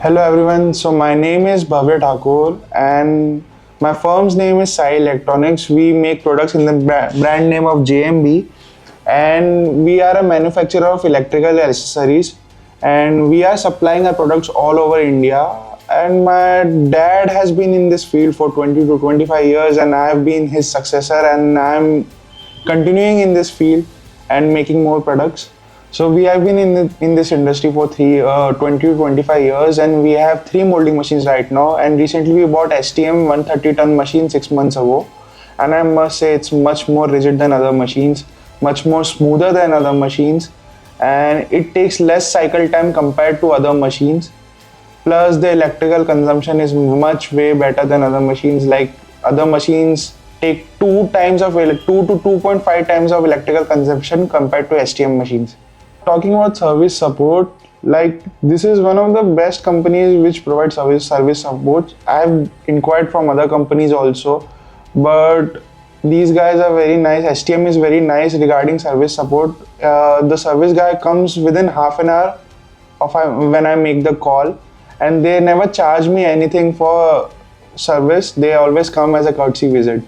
Hello everyone, so my name is Bhavya Thakur and my firm's name is Sai Electronics. We make products in the brand name of JMB, and we are a manufacturer of electrical accessories, and we are supplying our products all over India. And my dad has been in this field for 20 to 25 years and I have been his successor, and I'm continuing in this field and making more products. So we have been in this industry for 20 to 25 years, and we have 3 molding machines right now. And recently we bought STM 130-ton machine 6 months ago, and I must say it's much more rigid than other machines, much more smoother than other machines, and it takes less cycle time compared to other machines. Plus the electrical consumption is much way better than other machines. Like other machines take 2 to 2.5 times of electrical consumption compared to STM machines. Talking about service support, like this is one of the best companies which provide service support. I've inquired from other companies also, but these guys are very nice. STM is very nice regarding service support. The service guy comes within half an hour of when I make the call, and they never charge me anything for service. They always come as a courtesy visit.